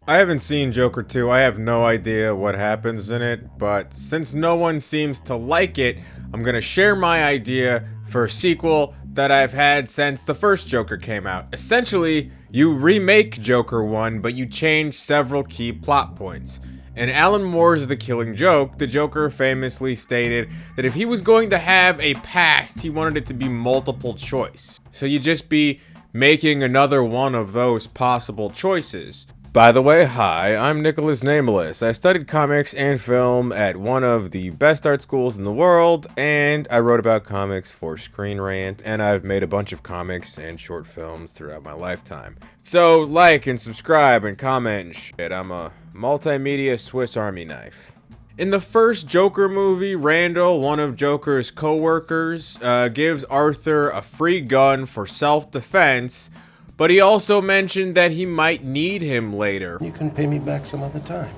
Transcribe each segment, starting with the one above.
I haven't seen Joker 2, I have no idea what happens in it, but since no one seems to like it, I'm gonna share my idea for a sequel that I've had since the first Joker came out. Essentially, you remake Joker 1, but you change several key plot points. In Alan Moore's The Killing Joke, the Joker famously stated that if he was going to have a past, he wanted it to be multiple choice. So you'd just be making another one of those possible choices. By the way, hi, I'm NickolasNameolas. I studied comics and film at one of the best art schools in the world, and I wrote about comics for Screen Rant, and I've made a bunch of comics and short films throughout my lifetime. So like and subscribe and comment and shit. I'm a multimedia Swiss Army knife. In the first Joker movie, Randall, one of Joker's co-workers, gives Arthur a free gun for self-defense, but he also mentioned that he might need him later. You can pay me back some other time.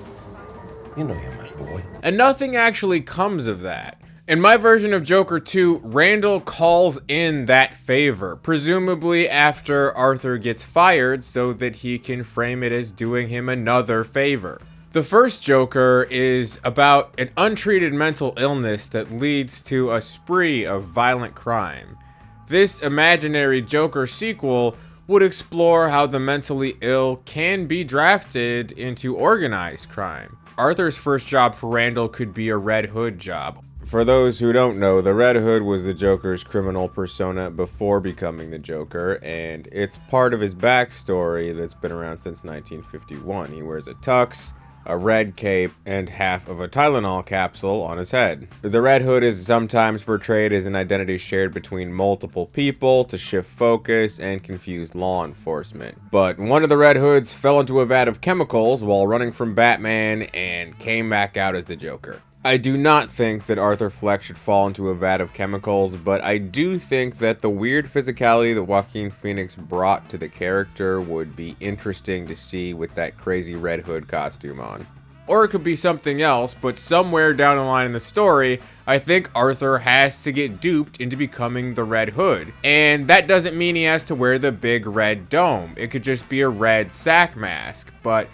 You know you're my boy. And nothing actually comes of that. In my version of Joker 2, Randall calls in that favor, presumably after Arthur gets fired so that he can frame it as doing him another favor. The first Joker is about an untreated mental illness that leads to a spree of violent crime. This imaginary Joker sequel would explore how the mentally ill can be drafted into organized crime. Arthur's first job for Randall could be a Red Hood job. For those who don't know, the Red Hood was the Joker's criminal persona before becoming the Joker, and it's part of his backstory that's been around since 1951. He wears a tux, a red cape, and half of a Tylenol capsule on his head. The Red Hood is sometimes portrayed as an identity shared between multiple people to shift focus and confuse law enforcement. But one of the Red Hoods fell into a vat of chemicals while running from Batman and came back out as the Joker. I do not think that Arthur Fleck should fall into a vat of chemicals, but I do think that the weird physicality that Joaquin Phoenix brought to the character would be interesting to see with that crazy Red Hood costume on. Or it could be something else, but somewhere down the line in the story, I think Arthur has to get duped into becoming the Red Hood. And that doesn't mean he has to wear the big red dome. It could just be a red sack mask, but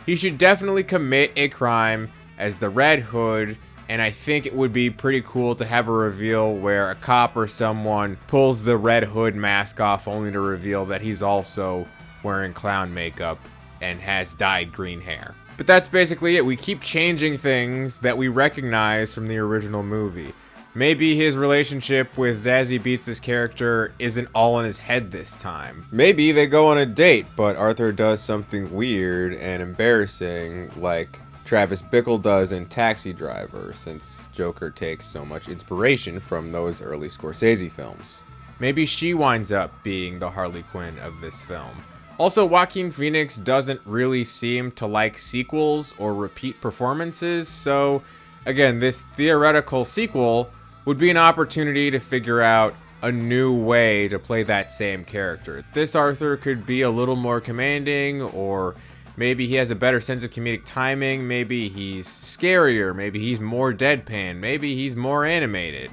he should definitely commit a crime as the Red Hood, and I think it would be pretty cool to have a reveal where a cop or someone pulls the Red Hood mask off only to reveal that he's also wearing clown makeup and has dyed green hair. But that's basically it. We keep changing things that we recognize from the original movie. Maybe his relationship with Zazie Beetz' character isn't all in his head this time. Maybe they go on a date, but Arthur does something weird and embarrassing, like Travis Bickle does in Taxi Driver, since Joker takes so much inspiration from those early Scorsese films. Maybe she winds up being the Harley Quinn of this film. Also, Joaquin Phoenix doesn't really seem to like sequels or repeat performances, so again, this theoretical sequel would be an opportunity to figure out a new way to play that same character. This Arthur could be a little more commanding, or maybe he has a better sense of comedic timing, maybe he's scarier, maybe he's more deadpan, maybe he's more animated.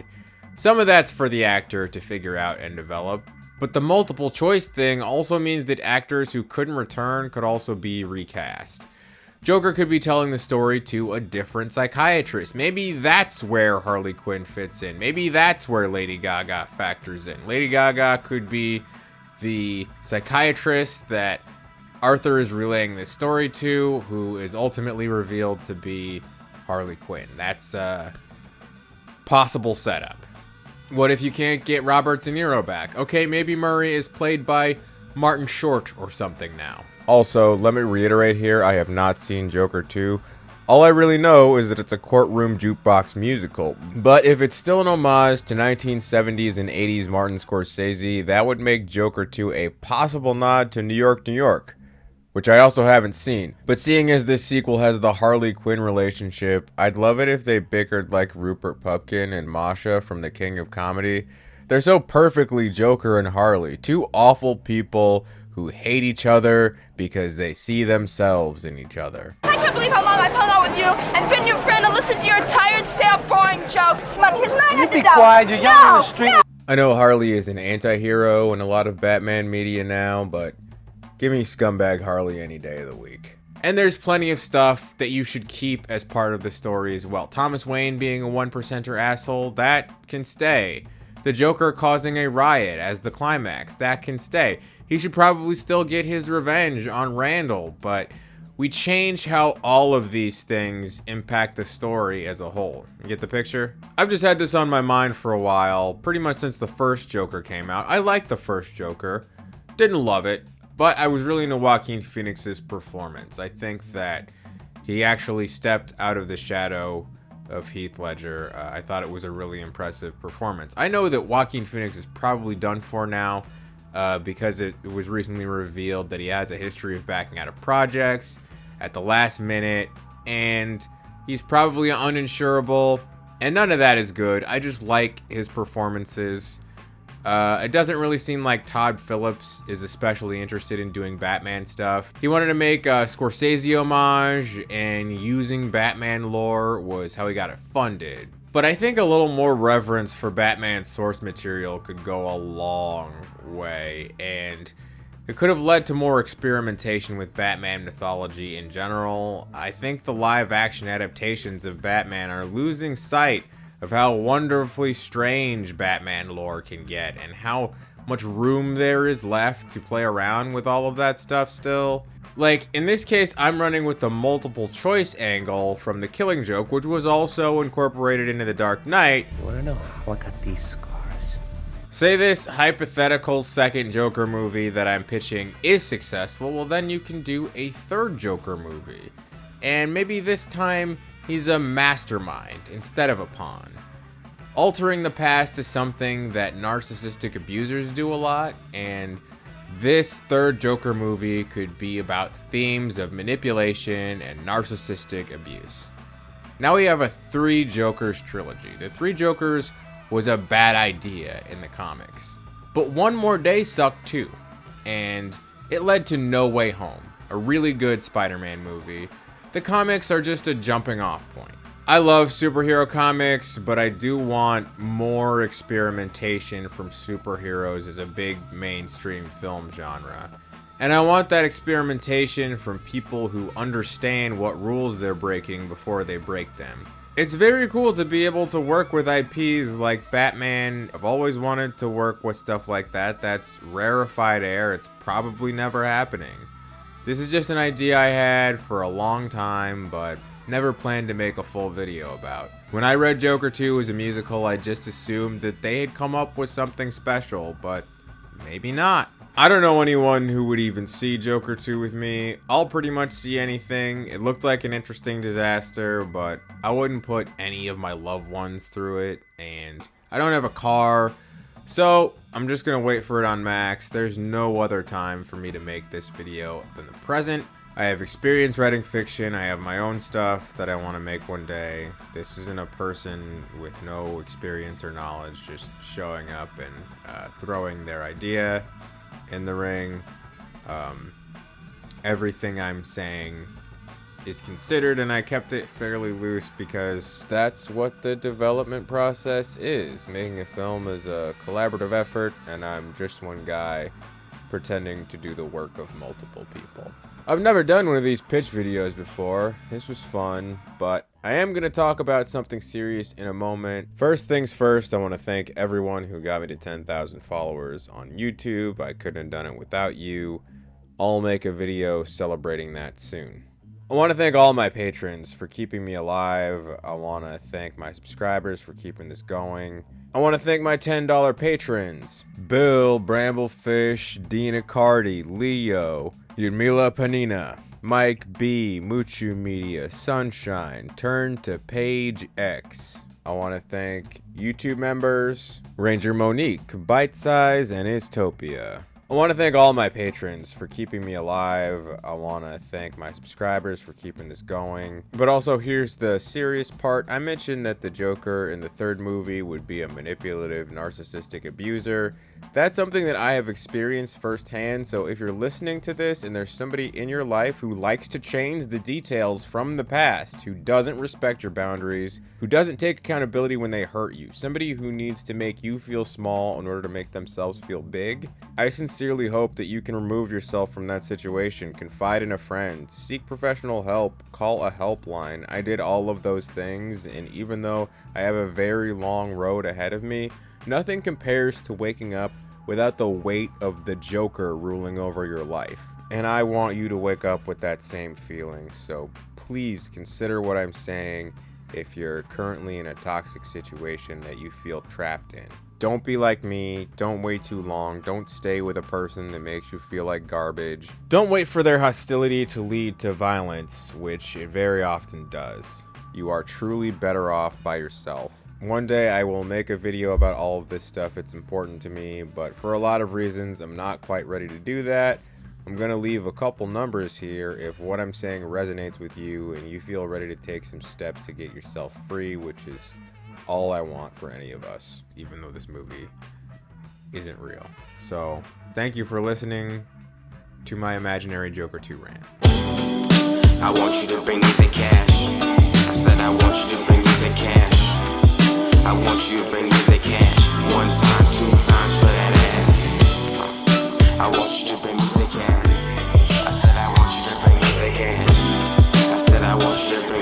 Some of that's for the actor to figure out and develop, but the multiple choice thing also means that actors who couldn't return could also be recast. Joker could be telling the story to a different psychiatrist. Maybe that's where Harley Quinn fits in. Maybe that's where Lady Gaga factors in. Lady Gaga could be the psychiatrist that Arthur is relaying this story to, who is ultimately revealed to be Harley Quinn. That's a possible setup. What if you can't get Robert De Niro back? Okay, maybe Murray is played by Martin Short or something now. Also, let me reiterate here, I have not seen Joker 2. All I really know is that it's a courtroom jukebox musical. But if it's still an homage to 1970s and 80s Martin Scorsese, that would make Joker 2 a possible nod to New York, New York, which I also haven't seen. But seeing as this sequel has the Harley Quinn relationship, I'd love it if they bickered like Rupert Pupkin and Masha from The King of Comedy. They're so perfectly Joker and Harley, two awful people who hate each other because they see themselves in each other. I can't believe how long I've hung out with you and been your friend and listened to your tired, stale, boring jokes. Come on, here's $900. You be quiet, you're yelling in the street. No. I know Harley is an anti-hero in a lot of Batman media now, but give me scumbag Harley any day of the week. And there's plenty of stuff that you should keep as part of the story as well. Thomas Wayne being a 1%er asshole, that can stay. The Joker causing a riot as the climax, that can stay. He should probably still get his revenge on Randall, but we change how all of these things impact the story as a whole. You get the picture? I've just had this on my mind for a while, pretty much since the first Joker came out. I liked the first Joker, didn't love it, but I was really into Joaquin Phoenix's performance. I think that he actually stepped out of the shadow of Heath Ledger. I thought it was a really impressive performance. I know that Joaquin Phoenix is probably done for now because it was recently revealed that he has a history of backing out of projects at the last minute, and he's probably uninsurable, and none of that is good. I just like his performances. It doesn't really seem like Todd Phillips is especially interested in doing Batman stuff. He wanted to make a Scorsese homage, and using Batman lore was how he got it funded. But I think a little more reverence for Batman's source material could go a long way, and it could have led to more experimentation with Batman mythology in general. I think the live-action adaptations of Batman are losing sight of how wonderfully strange Batman lore can get and how much room there is left to play around with all of that stuff still. Like, in this case, I'm running with the multiple choice angle from The Killing Joke, which was also incorporated into The Dark Knight. You wanna know how I got these scars? Say this hypothetical second Joker movie that I'm pitching is successful, well then you can do a third Joker movie. And maybe this time he's a mastermind instead of a pawn. Altering the past is something that narcissistic abusers do a lot, and this third Joker movie could be about themes of manipulation and narcissistic abuse. Now we have a Three Jokers trilogy. The Three Jokers was a bad idea in the comics, but One More Day sucked too, and it led to No Way Home, a really good Spider-Man movie. The comics are just a jumping off point. I love superhero comics, but I do want more experimentation from superheroes as a big mainstream film genre. And I want that experimentation from people who understand what rules they're breaking before they break them. It's very cool to be able to work with IPs like Batman. I've always wanted to work with stuff like that. That's rarefied air. It's probably never happening. This is just an idea I had for a long time, but never planned to make a full video about. When I read Joker 2 as a musical, I just assumed that they had come up with something special, but maybe not. I don't know anyone who would even see Joker 2 with me. I'll pretty much see anything. It looked like an interesting disaster, but I wouldn't put any of my loved ones through it, and I don't have a car, so I'm just gonna wait for it on Max. There's no other time for me to make this video than the present. I have experience writing fiction. I have my own stuff that I want to make one day. This isn't a person with no experience or knowledge just showing up and throwing their idea in the ring. Everything I'm saying is considered, and I kept it fairly loose because that's what the development process is. Making a film is a collaborative effort, and I'm just one guy pretending to do the work of multiple people. I've never done one of these pitch videos before. This was fun, but I am going to talk about something serious in a moment. First things first, I want to thank everyone who got me to 10,000 followers on YouTube. I couldn't have done it without you. I'll make a video celebrating that soon. I want to thank all my patrons for keeping me alive. I want to thank my subscribers for keeping this going. I want to thank my $10 patrons: Bill, Bramblefish, Dina Cardi, Leo, Yudmila Panina, Mike B, Muchu Media, Sunshine, Turn to Page X. I want to thank YouTube members, Ranger Monique, Bite Size, and Istopia. I want to thank all my patrons for keeping me alive. I want to thank my subscribers for keeping this going. But also, here's the serious part. I mentioned that the Joker in the third movie would be a manipulative, narcissistic abuser. That's something that I have experienced firsthand, so if you're listening to this and there's somebody in your life who likes to change the details from the past, who doesn't respect your boundaries, who doesn't take accountability when they hurt you, somebody who needs to make you feel small in order to make themselves feel big, I sincerely hope that you can remove yourself from that situation, confide in a friend, seek professional help, call a helpline. I did all of those things, and even though I have a very long road ahead of me, nothing compares to waking up without the weight of the Joker ruling over your life. And I want you to wake up with that same feeling. So please consider what I'm saying if you're currently in a toxic situation that you feel trapped in. Don't be like me. Don't wait too long. Don't stay with a person that makes you feel like garbage. Don't wait for their hostility to lead to violence, which it very often does. You are truly better off by yourself. One day I will make a video about all of this stuff. It's important to me, but for a lot of reasons, I'm not quite ready to do that. I'm going to leave a couple numbers here if what I'm saying resonates with you and you feel ready to take some steps to get yourself free, which is all I want for any of us, even though this movie isn't real. So, thank you for listening to my imaginary Joker 2 rant. I want you to bring me the cash. I said I want you to bring me the cash. I want you to bring me the cash. 1 time, 2 times for that ass. I want you to bring me the cash. I said I want you to bring me the cash. I said I want you to bring me the cash.